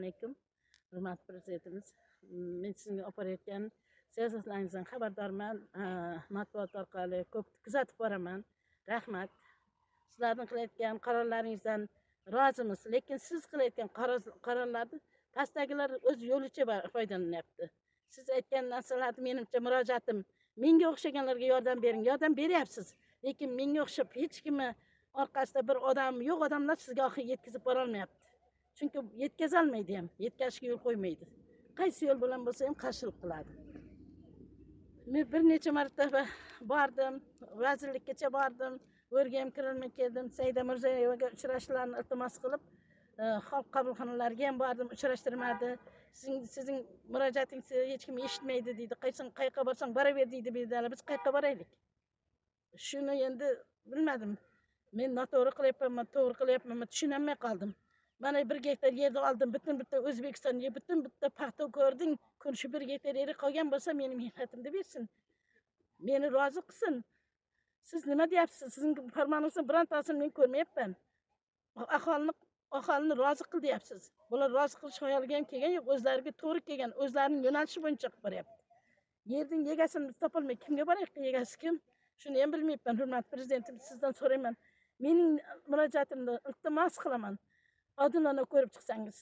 alaykum. Hurmatli prezidentimiz. Men sizga olib borayotgan siyosatlaringizdan xabardorman. Matbuot orqali ko'p kuzatib boraman. Rahmat. Sizlarning qilayotgan qarorlaringizdan rozimiz, lekin siz qilayotgan qarorlarni pastdagilar o'z yo'licha foydalanyapti. Siz aytgan narsalarni menimcha murojaatim, menga o'xshaganlarga yordam bering. Yordam beryapsiz, lekin menga o'xshab hech kimni orqasida bir odam yo'q, odamlar sizga oxir yetkazib bora olmayapti. Chunki yetkazolmaydi ham, yetkazishga yo'l qo'ymaydi. Qaysi yo'l bilan bo'lsa ham qarshilik qiladi. Men bir necha marotaba bordim, vazirlikkacha bordim, o'rga ham kirilmay keldim. Saida Mirzayevaga uchrashishlarni iltimos qilib, xalq qabulxonalariga ham bordim, uchrashtirmadi. Sizning murojaatingizni hech kim eshitmaydi deydi. Qayerga borsang boraver deydi bizlar. Biz qayerga boraylik? Shuni endi bilmadim. Men noto'g'ri qilyapmanmi, to'g'ri qilyapmanmi tushunolmay qoldim. Mana 1 gektar yerni oldim, bitta O'zbekistonga bitta paxta ko'rding, shu 1 gektar yeri qolgan bo'lsa meni mehnatimni bersin. Meni rozi qilsin. Siz nima deyapsiz? Sizning farmoningizni birontasini men ko'rmayapman. Aholini rozi qil deyapsiz. Bular rozi qilish xayoliga ham kelgan yo'q, o'zlariga to'g'ri kelgan, o'zlarining yo'nalishi bo'yicha qilib boryapti. Yerning egasini topolmay kimga boraylik, egasi kim? Shuni ham bilmayapman. Hurmatli prezidentim, sizdan so'rayman. Mening murojaatimni iltimos qilaman. Odilona ko'rib chiqsangiz,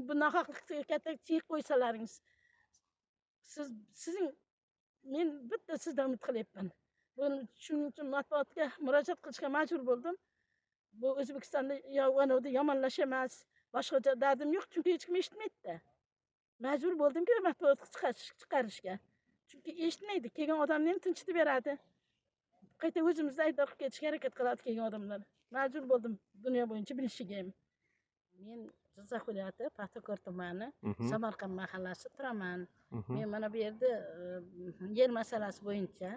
bu nohaqlikka katta chek qo'ysalaringiz. Men bitta sizdan umid qilyapman. Shuning uchun matbuotga murojaat qilishga majbur bo'ldim. Bu O'zbekistonda yomonlash emas, boshqa dardim yo'q, chunki hech kim eshitmaydi-da. Majbur bo'ldim-ku matbuotga chiqarishga. Chunki eshitmaydi, kelgan odamni ham tinchitib beradi. Qayta o'zimizni aybdor qilib ketishga harakat qiladi kelgan odamlar. Majbur bo'ldim dunyo bo'yicha bilishiga ham. Men Jizzax viloyati Paxtakor tumani, Samarqand mahallasi turaman. Men mana bu yerda yer masalasi bo'yicha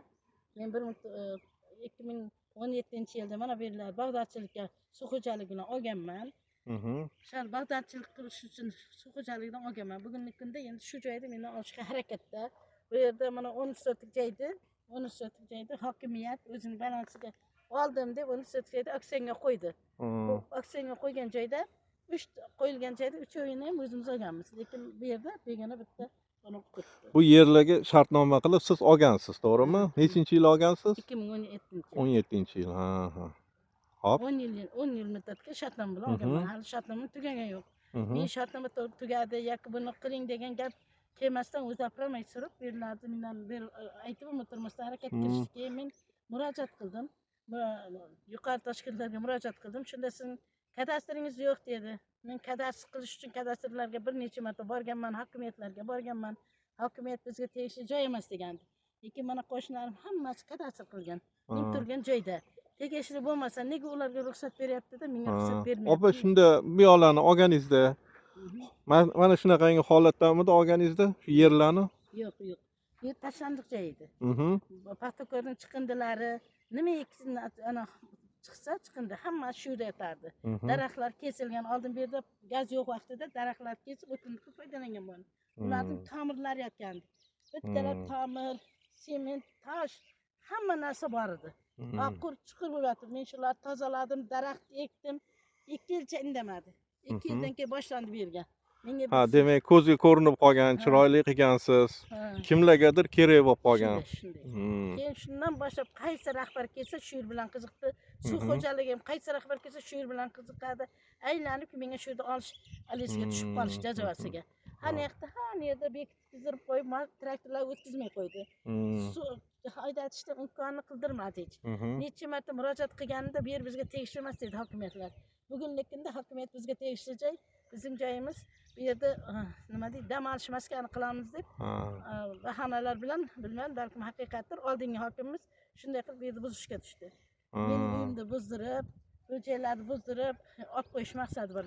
men 2017-yilda mana bu yerlar bog'dorchilikka suv xo'jaligidan olganman. O'sha bog'dorchilik qilish uchun suv xo'jaligidan olganman. Bugungi kunda endi shu joyda mendan olishga harakatda. Bu yerda mana 13 sotik joyda hokimiyat o'zining balansiga oldim deb 13 sotik joyda auksionga qo'ydi. Bu auksionga qo'ygan joyda qo'yilgan joyda 3 o'yinni ham o'zimiz olganmiz. Lekin bu yerda begona bitta ona ketdi. Bu yerlarga shartnoma qilib siz olgansiz, to'g'rimi? Nechinchi yil olgansiz? 2017-yil. 17-yil. Hop. 10 yil muddatga shartnoma bilan olganman. Hali shartnoma tugagan yo'q. Men shartnoma tugadi, yoki buni qiling degan gap kelmasdan o'zi gapirmay surib, beriladi. Mendan aytib o'tirmasdan harakat qilishga men murojaat qildim. Yuqori tashkilotlarga murojaat qildim. Shunda sizning kadastringiz yo'q dedi. Men kadastr qilish uchun kadastrlarga bir necha marta borganman, hokimiyatlarga borganman. Hokimiyat bizga tegishli joy emas degandi. Lekin mana qo'shnilarim hammasi kadastr qilgan. Men turgan joyda. Tegishli bo'lmasa, nega ularga ruxsat beryapti-da, menga ruxsat bermayapti. Opa, shunda bu yoqlarni olganingizda, mana shunaqangi holatdamidi olganingizda shu yerlarni? Yo'q. Yer tashlandiq joy edi. Paxtakorning chiqindilari, nima ana chiqsa chiqindi hamma shu yerda yotardi. Daraxtlar kesilgan, oldin bu yerda gaz yo'q vaqtida daraxtlar kesib o'tinib foydalangan bo'lgan. Ularning ta'mirlari yotgandi. Bittalar ta'mir, sement, tosh, hamma narsa bor edi. Oqur chuqur bo'lyapti. Men shularni tozaladim, daraxt ekdim. 2 yilcha indamadi. 2 yildan keyin boshlandi bu yerga. Demak, ko'zga ko'rinib qolgan, chiroyli qilgansiz. Kimlargadir kerak bo'lib qolgan. Keyin shundan boshlab qaysi rahbar kelsa shu yer bilan qiziqdi. Suv xo'jaligi ham qaysi rahbar kelsa shu yer bilan qiziqadi. Aylanib menga shu yerda olishga tushib qolish jazavasiga. Hani yerda bekitib qo'yib, traktorlar o'tkazmay qo'ydi. Haydatishda imkonini qildirmadi hech. Necha marta murojaat qilganimda bu yer bizga tegishli emas dedi hokimiyatlar. Bugungi kunda hokimiyat bizga tegishli joy, bizning joyimiz. Bu yerda nima deydi, dam olish maskani qilamiz deb bahonalar bilan, bilmadim, balkim haqiqatdir, oldingi hokimimiz shunday qilib bu yerni buzishga tushdi. Men uyimni buzdirib, ko'chalarni buzdirib, olib qo'yish maqsadi bor.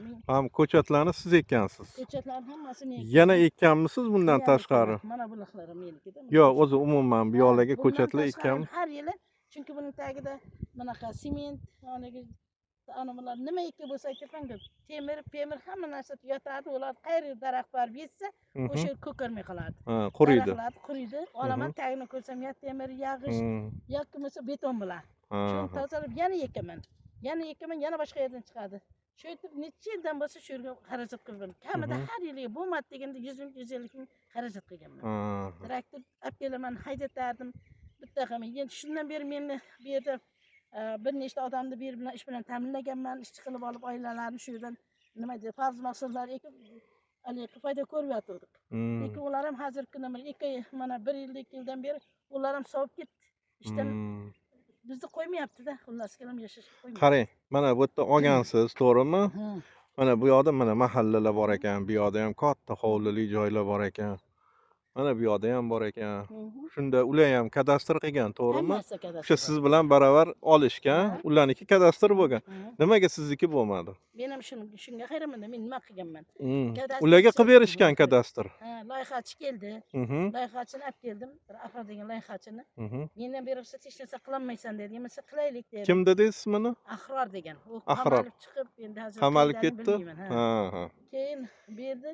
Ko'chatlarni siz ekkansiz. Ko'chatlarni hammasini ekdim. Yana ekkanmisiz bundan tashqari? Mana buloqlarim meniki. Yo'q, o'zi umuman bu yoqlarga ko'chatlar ekkanmi? Har yili, chunki buning tagida bunaqa sement, bular nima ekka bo'lsa aytibman-ku, temir hamma narsa yotadi. Ular qayerga daraxt bor yetsa, o'sha yer ko'karmay qoladi. Quriydi. Daraxtlar quriydi. Olaman tagini ko'rsam, ya temir, yog'ish, yoki bo'lmasa beton bilan. Shuni tozalab yana ekaman, yana boshqa yerdan chiqadi. Shu yerda necha yildan bo'lsa shu yerga xarajat qildim. Kamida Mhm. har yili bo'lmadi deganda 100 ming, 150 ming xarajat qilganman. Aha. Traktor olib kelaman, haydatardim. Bitta qilmay. Endi shundan beri meni bu yerda bir nechta odamni bu yer bilan ish bilan ta'minlaganman, ishchi qilib olib oilalarni shu yerdan nima deydi, farz mahsulotlar ekib haligi foyda ko'ryotgandik. Lekin ular ham hozirgi kunda mana 1 yil, 2 yildan beri ular ham sovib ketdi. Ishdan bizni qo'ymayapti-da, xullas kelam yashashga qo'ymayapti. Qarang, mana bu yerda olgansiz, to'g'rimi? Ha. Mana bu yoqda mana mahallalar bor ekan, bu yoqda ham katta hovlili joylar bor ekan. Mana bu yoqda ham bor ekan. Shunda ular ham kadastr qilgan, to'g'rimi? Hammasi kadastr. O'sha siz bilan baravar olishgan, Ha. ularniki kadastr bo'lgan. Ha. Nimaga sizniki bo'lmadi? Men ham shunga hayronman-da, men nima qilganman? Kadastr Ularga qilib chiqib berishgan kadastr. Ha, loyihachi keldi. Mhm. Loyihachini olib keldim. Bir Afro degan loyihachini. Mhm. Mendan beri ruxsat hech narsa qilolmaysan dedi. Yemasa qilaylik dedi. Kim dedi ismini? Ahror degan. U Ahror. qamalib chiqib, endi hozir Qamalib qayerdaligini ketdi? bilmayman, Ha, ha. Keyin berdi.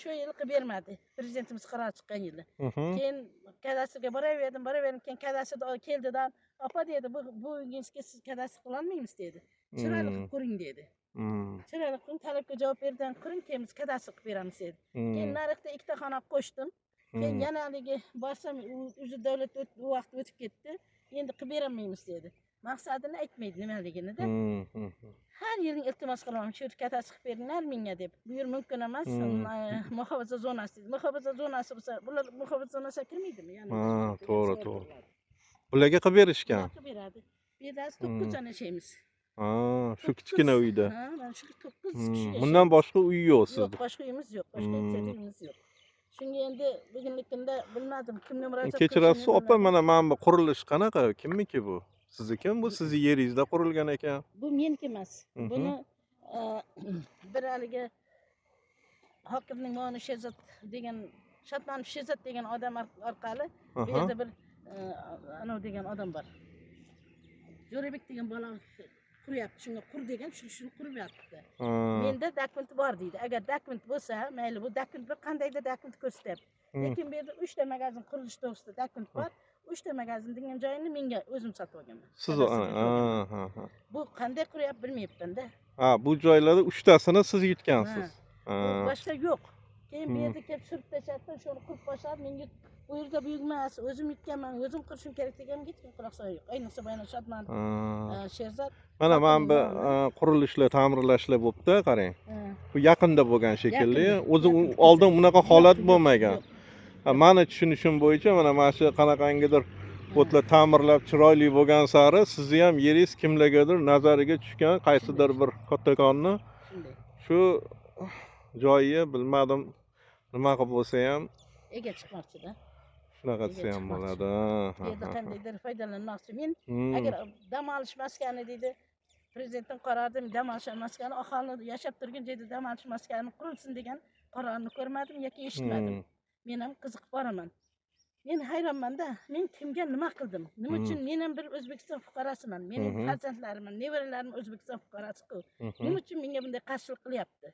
Shu yil qilib bermadi. Prezidentimiz qaror chiqqan yili. Mhm. Keyin kadastrga boraverdim. Keyin kadastrda keldidan, "Opa" dedi, "Bu uyingizga siz kadastr qila olmaymiz" dedi. "Chiroyli qilib ko'ring" dedi. Chiroyli qilib talabga javob berdan ko'ring, keyin biz kadastr qilib beramiz dedi. Keyin narxda ikkita xona qo'shdim. Keyin yana haligi borsam, o'zi davlat u vaqt o'tib ketdi. Endi qilib berolmaymiz dedi. Maqsadini aytmaydi nimaligini-da. Har yili iltimos qilaman, shu yerga kadastr qilib beringlar menga deb. Bu yer mumkin emas, muhofaza zonasi dedi. Muhofaza zonasi bo'lsa, bular muhofaza zonasiga kirmaydimi? Ya'ni. Ha, to'g'ri, to'g'ri. Bularga qilib berishgan. Qilib beradi. Bu yerda 9 jona yashaymiz. Ha, shu kichkina uyda. Ha, mana shu 9 kishi. Bundan boshqa uy yo'q Yo'q, sizda. boshqa uyimiz yo'q. Boshqa uyimiz yo'q. Shunga endi bugungi kunda bilmadim, kimga murojaat Kechirasiz, opa, mana bu qurilish qanaqa? Kimniki bu? Siznikimi bu? Sizni yeringizda qurilgan ekan. Bu meniki emas. Buni bir haligi hokimning Moni Shezat degan, Shatmanov Shezat degan odam orqali bu yerda bir anov degan odam bor. Jo'rabek degan bola quryapti, shunga qur degan, shuni quryapti. Menda dokument bor deydi. Agar dokument bo'lsa, mayli, bu dokument bir qandaydir dokument ko'rsatyapti. Lekin bu yerda 3 ta magazin qurilish to'g'risida dokument bor. 3 ta magazin degan joyini menga o'zim sotib olganman. Siz Bu qanday quryapti bilmayapman-da. Ha, bu joylarda 3 tasini siz yutgansiz. Boshqa yo'q. Keyin bu yerda kelib surib tashlatdim, shuni qurib boshlab, menga bu yerda buyurtmas, o'zim yutganman, o'zim qilishim kerak deganimga hech kim quloq solgan yo'q. Ayniqsa mana Shatman Sherzod. Mana bu qurilishlar, ta'mirlashlar bo'pti, qarang. Bu yaqinda bo'lgan shekilli. O'zi oldin bunaqa holat bo'lmagan. Meni tushunishim bo'yicha mana shu qanaqangidir o'tlar ta'mirlab chiroyli bo'lgan sari sizni ham yeringiz kimlargadir nazariga tushgan, qaysidir bir kattakonni shu joyi bilmadim nima qilib bo'lsa ham ega chiqmoqchi-da. Shunaqa desa ham bo'ladi. Bu yerda qandaydir foydalanmoqchi. Men agar dam olish maskani deydi, prezidentning qarori dam olish maskani aholi yashab turgan joyda dam olish maskani qurilsin degan qarorni ko'rmadim yoki eshitmadim. Men ham qiziqib boraman. Men hayronman-da, men kimga nima qildim? Nima uchun men ham bir O'zbekiston fuqarosiman. Mening farzandlarim, nevaralarim O'zbekiston fuqarosi-ku. Nima uchun menga bunday qarshilik qilyapti?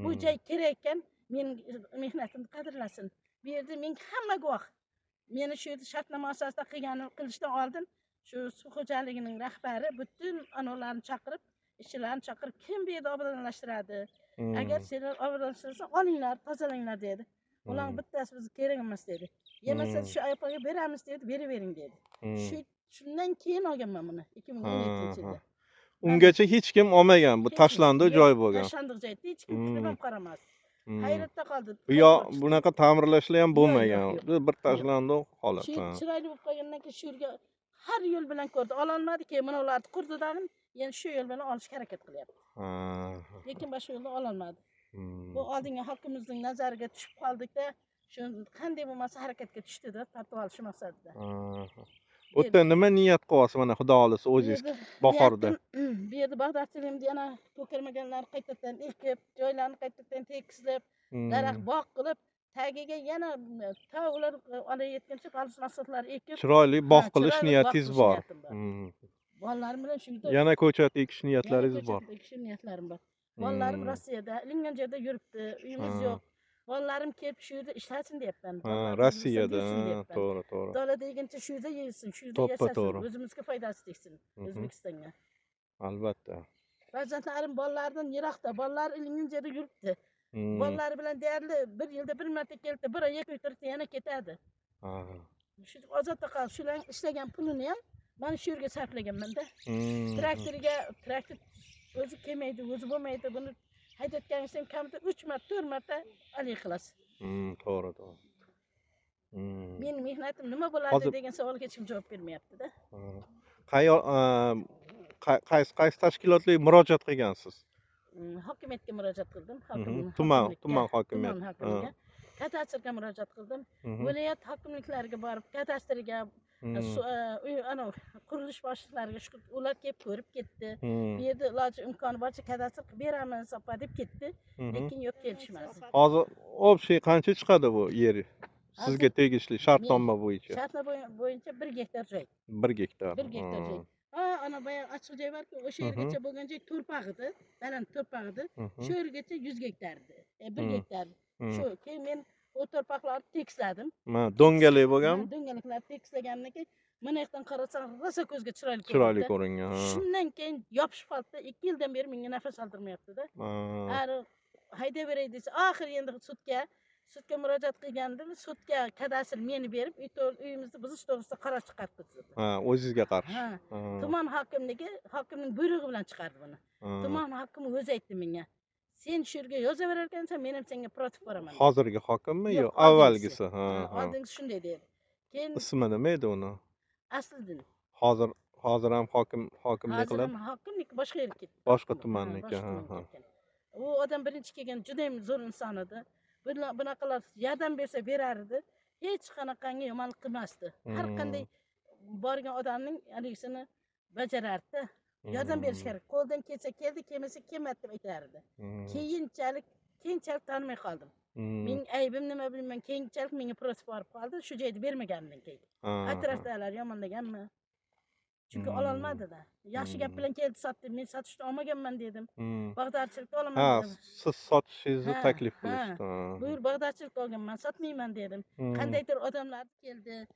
Bu joy kerak ekan, men mehnatimni qadrlasin. Bu yerda menga hamma guvoh. Meni shu yerda shartnoma asosida qilishdan oldin shu suv xo'jaligining rahbari butun anolarni chaqirib, ishchilarni chaqirib, kim bu yerda obodonlashtiradi? Agar sizlar obodonlashtirsa, olinglar, tozalanglar dedi. Ular bittasi bizga kerak emas dedi. Yemasa shu ayaqqaga beramiz dedi, beravering dedi. Shundan keyin olganman buni 2017-yilda. Ungacha hech kim olmagan, bu tashlandiq joy bo'lgan. Tashlandiq joyda hech kim kirib ham qaramas. Hayratda qoldi. Bu yoq bunaqa ta'mirlashlar ham bo'lmagan. Bir tashlandiq holat. Chiroyli bo'lib qolgandan keyin shu yerga har yo'l bilan ko'rdi. Ololmadi, keyin mana ularni qurdidan endi shu yo'l bilan olishga harakat qilyapti. Lekin boshqa yo'ldan ololmadi. Bu oldingi hokimimizning nazariga tushib qoldik-da, shu qanday bo'lmasa harakatga tushdi-da, tortib olish maqsadida. Bu yerda nima niyat qilyapsiz, mana Xudo xolisa o'zingiz bahorda? Bu yerda bag'dodchiligimni yana ko'karmaganlarni qaytadan ekib, joylarni qaytadan tekizlab, daraxt bog' qilib, tagiga yana ular olayotgancha baliq mahsulotlari ekib, chiroyli bog' qilish niyatingiz bor. Bolalarim bilan shunda yana ko'chat ekish niyatlaringiz bor. Ekish niyatlarim bor. Bolalarim Rossiyada, ilingan joyda yuribdi, uyimiz yo'q. Bolalarim kelib shu yerda ishlasin deyapman. Rossiyada, to'g'ri, to'g'ri. Dola deguncha shu yerda yesin, shu yerda yashasin, o'zimizga foydasi tegsin O'zbekistonga. Albatta. Farzandlarim bolalardan yiroqda, bolalar ilmli joyda yuribdi. Bolalari bilan deyarli bir yilda bir marta keldi, bir oy 2 turib yana ketadi. Shu ozodda qolib, shularning ishlagan pulini ham mana shu yerga sarflaganman-da. Traktor o'zi kelmaydi, o'zi bo'lmaydi. Buni haydayotganingiz kamida 3 marta, 4 marta alik qilasiz. To'g'ri. Mening mehnatim nima bo'ladi degan savolga hech kim javob bermayapti-da. Qaysi tashkilotga murojaat qilgansiz? Hokimiyatga murojaat qildim. Tuman hokimiyat. Kadastrga murojaat qildim. Viloyat hokimliklariga borib, kadastrga, qurilish boshliqlariga ular kelib ko'rib ketdi. Bu yerda iloji imkoni boricha kadastr qilib beramiz, opa deb ketdi. Lekin yo'q, kelishmadi. Hozir общий qancha chiqadi bu yer? Sizga tegishli shartnoma bo'yicha. Shartnoma bo'yicha 1 gektar joy. 1 gektar. 1 gektar joy. Ana boya ochiq joy borku, o'sha yergacha bo'lgan joy to'rpaq edi, baland to'rpaq edi. Shu yergacha 100 gektar edi. 1 gektar. Shu keyin men o to'rpaqlarni tekisladim. Do'ngalik bo'lganmi? Do'ngaliklarni tekislagandan keyin mana yoqdan qarasang, rosa ko'zga chiroyli ko'ringan. Shundan keyin yopishib qoldi. 2 yildan beri menga nafas oldirmayapti-da. Ari haydaveray desa, oxiri endi sudga murojaat qilgandim. Sudga kadastr meni berib, uyimizni buzish to'g'risida qaror chiqarib ketdi. O'zingizga qarshi. Tuman hokimning buyrug'i bilan chiqardi buni. Tuman hokimi o'zi aytdi menga. Sen shu yerga yozaverar ekansan, men ham senga protiv boraman. Hozirgi hokimmi yo avvalgisi? Oldingisi shunday dedi. Keyin ismi nima edi uni? Asliddin. Hozir ham hokimlik qilib? Hokimlik boshqa yerga ketdi. Boshqa tumanniki. U odam birinchi kelgan juda ham zo'r inson edi. Bunaqalar yordam bersa berar edi. Hech qanaqangi yomonlik qilmasdi. Har qanday borgan odamning haligisini bajarardi. Yordam berish kerak. Qo'ldan kelsa keldi, kelmasa kelmadi deb aytardi. Keyinchalik tanimay qoldim. Men aybim nima bilmayman. Keyinchalik menga protiv borib qoldi. Shu joyda bermaganidan keyin. Atrofdagilar yomonlaganmi? Chunki ola olmadi-da. Yaxshi gap bilan keldi, sotdi. Men sotishni olmaganman dedim. Bag'dodchilikda olaman dedim. Siz sotishingizni taklif qilishdi. Buyur, bag'dodchilik olganman, sotmayman dedim. Qandaydir odamlar keldi.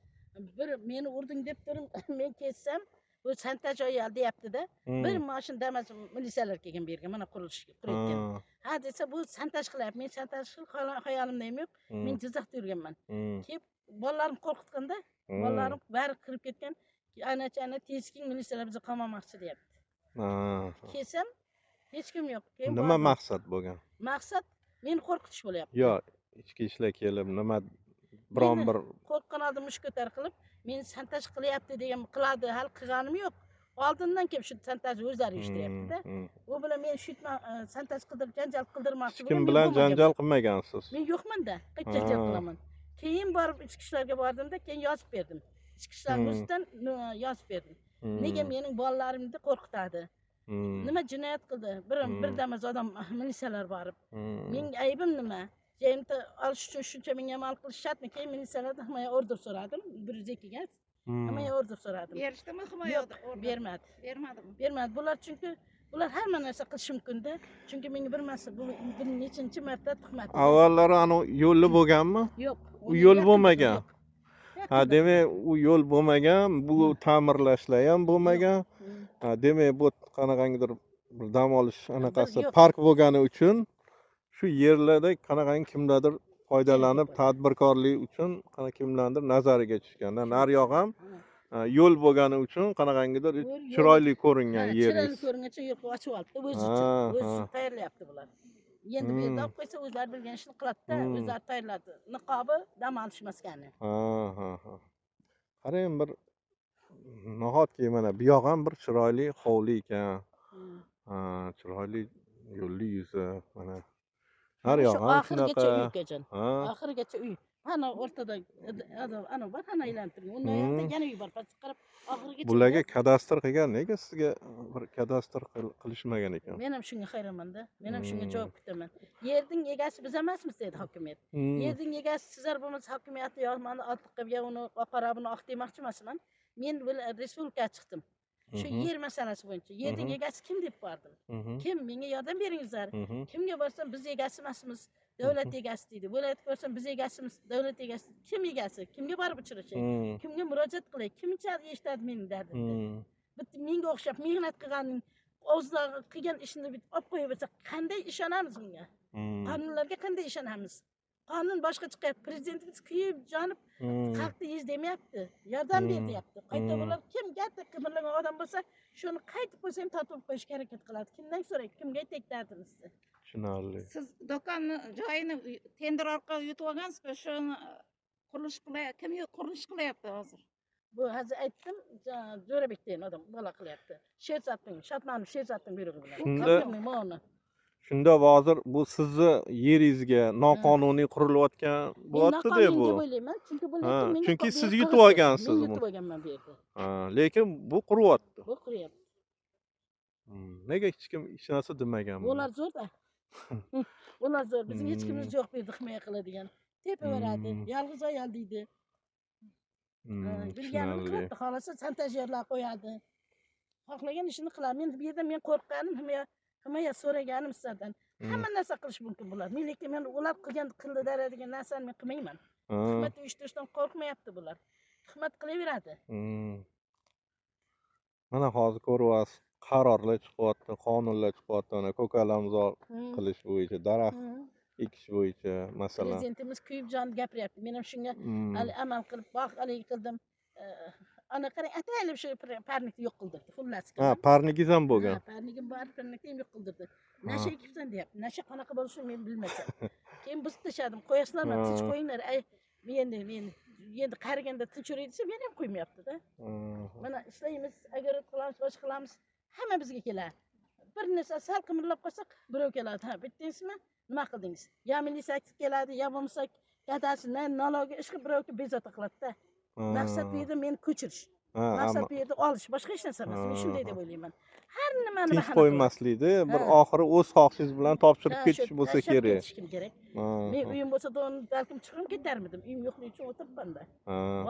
Bir meni urding deb turim, men ketsam, bu santaj oyal deyapti-da. Bir mashin Damas militsiyalar kelgan bu yerga, mana qurilish qurayotgan. Ha desa, bu santaj qilyapti. Men santaj xayolimda ham yo'q. Men Jizzaxda yurganman. Kelib bolalarim qo'rqitganda, bolalarim bari kirib ketgan. Ana tezkin militsiyalar bizni qamoqchi deyapti. Kelsam, hech kim yo'q. Nima maqsad bo'lgan? Maqsad meni qo'rqitish bo'lyapti. Yo'q, ichki ishlar kelib nima biron bir qo'rqqan odam mush ko'tar qilib, meni santaj qilyapti degan qiladi, hal qilganim yo'q. Oldindan kelib shu santajni o'zlari uyushtiryapti-da. U bilan men shu santaj qildirib, janjal qildirmoqchi bo'ldim. Kim bilan janjal qilmagansiz? Men yo'qman-da, qayerga janjal qilaman. Keyin borib ichki ishlarga bordimda, keyin yozib berdim. Ichki ishlar o'zidan yozib berdim. Nega mening bolalarimni qo'rqitadi? Nima jinoyat qildi? Bir damaz odam militsiyalar borib. Mening aybim nima? Jayimda olish uchun shuncha menga amal qilish shartmi? Keyin militsiyalardan himoya order so'radim. 102 ga. Himoya order so'radim. Berishdimi himoya order? Bermadi. Bermadimi? Bermadi. Bular hamma narsa qilishi mumkin-da. Chunki menga bir nechinchi marta tuhmat. Avvallari ana yo'lli bo'lganmi? Yo'q. U yo'l bo'lmagan. Demak, u yo'l bo'lmagan, bu ta'mirlashlar ham bo'lmagan. Demak, bu qanaqangidir dam olish anaqasi park bo'lgani uchun shu yerlarda qanaqangi kimlardir foydalanib tadbirkorlik uchun kimlardir nazariga tushgan. Naryoq ham yo'l bo'lgani uchun qanaqangidir chiroyli ko'ringan yer. Chiroyli ko'ringancha yo'q, ochib olibdi o'zi uchun. O'zi tayyorlayapti bular. Endi bu yerda olib qo'ysa o'zlari bilgan ishni qiladi-da, o'zlari tayyorladi. Niqobi dam olish maskani. Qarang, bir nahotki mana bu yoq ham bir chiroyli hovli ekan. Chiroyli yo'lli yuzi mana. Har yoq ham shunaqa. Oxirigacha uy. Mana o'rtada ana bor, ana aylantirgan. Undan yoqda yana uy bor. Qarab, oxirigacha. Bularga kadastr qilgan, nega sizga bir kadastr qilishmagan ekan? Men ham shunga hayronman-da. Men ham shunga javob kutaman. Yerning egasi biz emasmiz dedi hokimiyat. Yerning egasi sizlar bo'lmasa hokimiyatni yozmani ortiqqa ya uni oqarabini oq demoqchi emasman. Men respublikaga chiqdim. Shu yer masalasi bo'yicha yerning egasi kim deb bordim. Kim menga yordam beringizlar. Kimga borsam biz egasi emasmiz. Davlat egasi deydi. Viloyatga borsam biz egasimiz, davlat egasi. Kim egasi? Kimga borib uchrashay? Kimga murojaat qilay? Kimcha eshitadi mening dardimni? Bitta menga o'xshab mehnat qilganning o'zlari qilgan ishini bitib olib qo'yaversa qanday ishonamiz bunga? Qonunlarga qanday ishonamiz? Qonun boshqa chiqyapti. Prezidentimiz kuyib, jonib xalqni izlamayapti. Yordam beryapti. Qayta bular kim katta qimirlagan odam bo'lsa, shuni qaytib qo'ysa ham tatib qo'yishga harakat qiladi. Kimdan so'raydi? Kimga aytadimiz? Tushunarli. Siz do'konni joyini tender orqali yutib olgansizmi? Shuni kim qurilish qilyapti hozir? Bu hozir aytdim, Jo'rabek degan odam bola qilyapti. Sherzodning, Shodmonov Sherzodning buyrug'i bilan. Shunda hozir bu sizni yeringizga noqonuniy qurilayotgan bo'lyapti-da bu. Men o'ylayman, chunki buni Chunki siz yutib olgansiz buni. Yutib olganman bu yerda. Lekin bu quryapti. Bu quryapti. Nega hech kim hech narsa demagan? Ular zo'rda. Ular zo'r. Bizning hech kimimiz yo'q bu yerda himoya qiladigan. Tepaveradi, yolg'iz ayol deydi. Bilganini qiladi, xolasa santajyorlar qo'yadi. Xohlagan ishini qiladi. Men bu yerda men qo'rqqanim himoya so'raganim sizlardan. Hamma narsa qilish mumkin bular. Lekin men ular qildi degan narsani men qilmayman. Tuhmat uyushtirishdan qo'rqmayapti bular. Tuhmat qilaveradi. Mana hozir ko'ryapsiz, qarorlar chiqyapti, qonunlar chiqyapti, ana ko'kalamzor qilish bo'yicha, daraxt ekish bo'yicha masalan. Prezidentimiz kuyib jon gapiryapti. Men ham shunga amal qilib, bog' alik qildim. Ana qarang, ataylab shu parnikni yo'q qildirdi. Xullas. Parnigingiz ham bo'lgan. Parnigim bor, parnikni ham yo'q qildirdi. Nasha ekibsan deyapti. Nasha qanaqa bo'lishini men bilmasam. Keyin buzib tashladim. Qo'yasizlarmi? Tinch qo'yinglar. Men endi qariganda tinch yuraydi desa, men ham qo'ymayapti-da. Mana ishlaymiz, agar qilamiz, boshqa qilamiz, hamma bizga keladi. Bir narsa sal qimirlab qolsak, birov keladi. Ha, bitdingizmi? Nima qildingiz? Ya militsiya keladi, ya bo'lmasa gadasi, nologa ish qilib birovga bezovta qiladi-da. Maqsad bu yerda meni ko'chirish. Maqsad bu yerda olish, boshqa hech narsa emas. Men shunday deb o'ylayman. Har nimani tinch qo'ymaslikda, bir oxiri o'z xohishingiz bilan topshirib ketish bo'lsa kerak. Men uyim bo'lsa, balkim chiqib ketarmidim. Uyim yo'qligi uchun o'tiribman-da.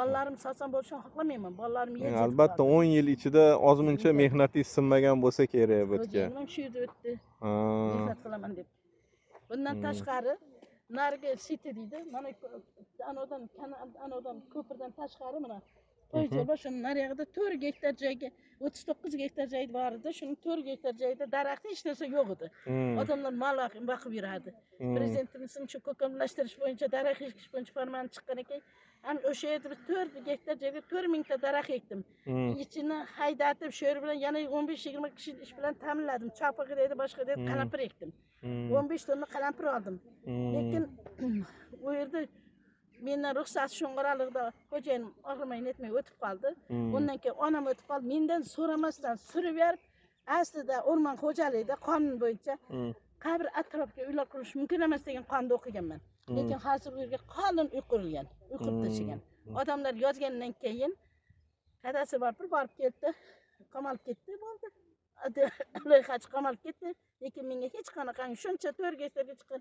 Bolalarim sog'sam bo'lishini xohlamayman. Bolalarim yetib. Albatta 10 yil ichida ozmuncha mehnatingiz sinmagan bo'lsa kerak bu yerga. Men shu yerda o'tdi. Mehnat qilaman deb. Bundan tashqari narigi siti deydi. Mana anodan ko'pirdan tashqari mana qo'yib bor. Shuni nariyog'ida 4 gektar joyga 39 gektar joy bor edi. Shuning 4 gektar joyida daraxt hech narsa yo'q edi. Odamlar mol boqib yuradi. Prezidentimizning shu ko'kamlashtirish bo'yicha daraxt ekish bo'yicha farmoni chiqqan ekan, ham o'sha yerda 4 gektar joyga 4000 ta daraxt ekdim. Ichini haydatib, shu yer bilan yana 15-20 kishi ish bilan ta'minladim. Chopig'i deydi, boshqa deydi, qalampir ekdim. 15 tonna qalampir oldim. Lekin u yerda mendan ruxsat sho'ng'iraligida xo'jayin og'rimay netmay o'tib qoldi. Undan keyin onam o'tib qoldi. Mendan so'ramasdan surib berib, aslida o'rmon xo'jaligida qonun bo'yicha qabr atrofiga uylar qurish mumkin emas degan qonunda o'qiganman. Lekin hozir bu yerga qonun uy qurilgan, uy qurib tashlagan. Odamlar yozgandan keyin kadastr borib ketdi, qamalib ketdi, bo'ldi. Loyihachi qamalib ketdi. Lekin menga hech qanaqangi shuncha 4 gektarga chiqqan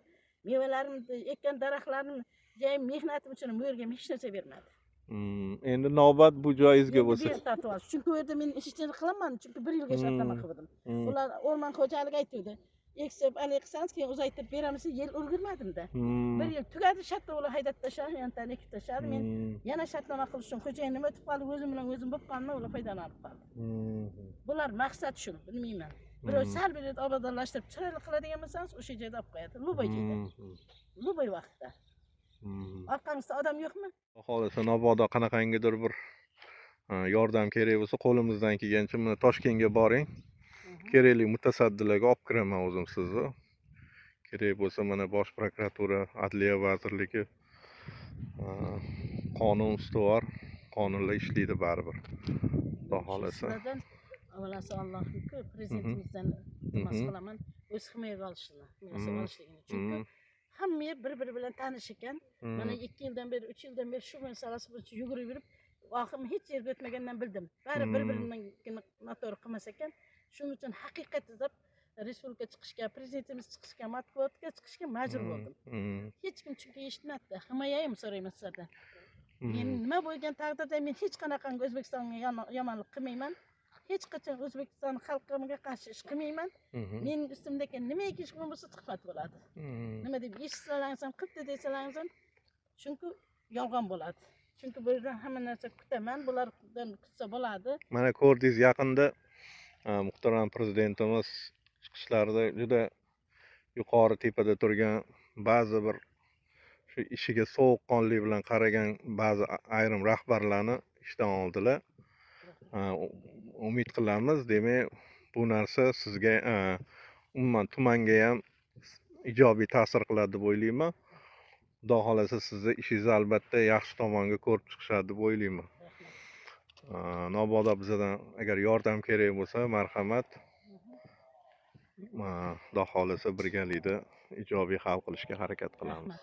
mevalarimni, ekkan daraxtlarimni joyim mehnatim uchun bu yerga hech narsa bermadi. Endi navbat bu joyingizga bo'lsa. Chunki u yerda men ishchilik qilaman, chunki 1 yilga shartnoma qildim. Ular o'rmon xo'jaligi aytdi. Eksib, aleqsangiz keyin uzaytirib beramiz, yil ulgurmadim-da. 1 yil tugadi, shartda ular haydab tashladi, yantan ekib tashladi. Men yana shartnoma qilish uchun xo'jayinim o'tib qoldi, o'zim bilan o'zim bo'lib qoldim, ular foydalanib qoldi. Bular maqsad shu, bilmayman. Birov sal bir yerda obodonlashtirib, chiroyli qiladigan bo'lsangiz, o'sha joyda olib qo'yadi. Luboy joyda. Luboy vaqtda. Orqangizda odam yo'qmi? Xohlasa mabodo qanaqangidir bir yordam kerak bo'lsa, qo'limizdan kelgancha mana Toshkentga boring. Kerakli mutasaddilarga olib kiraman o'zim sizni. Kerak bo'lsa mana Bosh prokuratura, Adliya vazirligi qonun ustuvor, qonunlar ishlaydi baribir. Xudo xolasa. Avvalasi Allohga prezidentimizdan iltimos qilaman, o'z himoyaga olishligini. Chunki hamma yer bir-biri bilan tanish ekan. Mana 2 yildan beri, 3 yildan beri shu masalasi bo'yicha yugurib yurib, oxirgi hech yerga o'tmagandan bildim. Bari bir-birining noto'g'ri qilmas ekan. Shuning uchun haqiqat izlab respublika chiqishga, prezidentimiz chiqishga, matbuotga chiqishga majbur bo'ldim. Hech kim chunki eshitmadi. Himoya ham so'rayman sizlardan. Men nima bo'lgan taqdirda men hech qanaqangi O'zbekistonga yomonlik qilmayman. Hech qachon O'zbekiston xalqiga qarshi ish qilmayman. Mening ustimdagi nimaiki ish bo'lsa tuhmat bo'ladi. Nima deb eshitsalaringiz ham, qildi desalaringiz ham, chunki yolg'on bo'ladi. Chunki bu yerdan hamma narsa kutaman, bulardan kutsa bo'ladi. Mana ko'rdingiz, yaqinda muhtaram prezidentimiz chiqishlarida juda yuqori tepada turgan ba'zi bir shu ishiga sovuqqonlik bilan qaragan ba'zi ayrim rahbarlarni ishdan oldilar. Umid qilamiz, demak bu narsa sizga umuman tumanga ham ijobiy ta'sir qiladi deb o'ylayman. Xudo xohlasa sizni ishingizni albatta yaxshi tomonga ko'rib chiqishadi deb o'ylayman. Mabodo bizdan agar yordam kerak bo'lsa, marhamat. Xudo xohlasa birgalikda ijobiy hal qilishga harakat qilamiz.